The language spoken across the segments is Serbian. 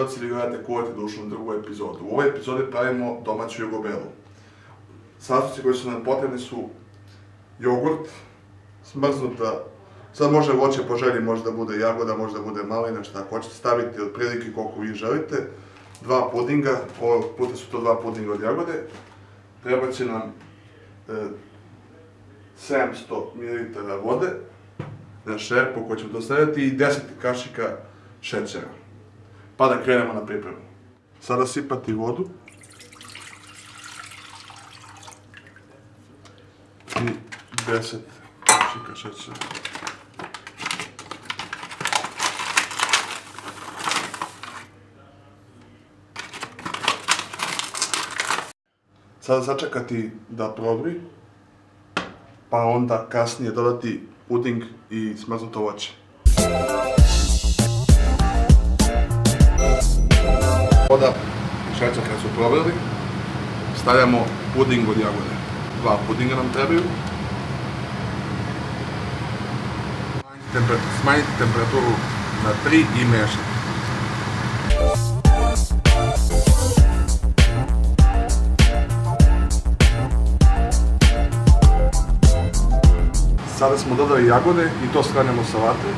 gledalci, vi gledate Ko ti dušu na drugu epizodu. U ovoj epizodi pravimo domaću jogobelu. Sastojci koji su nam potrebni su jogurt, smrznuta, sad može voće po želji, može da bude jagoda, može da bude malina, šta hoćete, staviti otprilike koliko vi želite. 2 pudinga, ovog puta su to 2 pudinga od jagode. Treba će nam 700 ml vode na šerpu koju ćemo to staviti i 10 kašika šećera. Pa da krenemo na pripremu. Sada sipati vodu i 10 kašika šećera. Sada začekati da probri, pa onda kasnije dodati puding i smrznuto voće. Voda i šećer kad su probrali, stavljamo puding od jagode. 2 pudinga nam trebaju. Smanjite temperaturu na 3 i mešati. Sada smo dodali jagode i to sklanjamo sa vatre.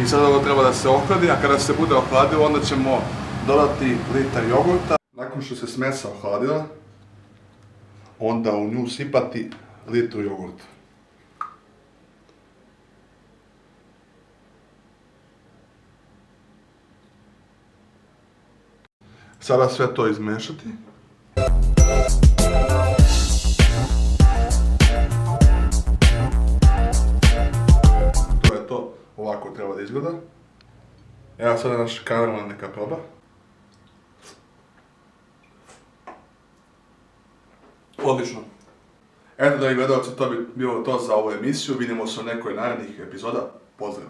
I sada ovo treba da se ohladi, a kada se bude ohladilo onda ćemo dodati litar jogurta. Nakon što se smesa ohladila, onda u nju sipati litru jogurta. Sada sve to izmešati. Ovako treba da izgleda. Evo sada naš kamerman neka proba. Odlično. Eto, dragi gledalci, to bi bilo to za ovu emisiju. Vidimo se u nekoj narednih epizoda. Pozdrav!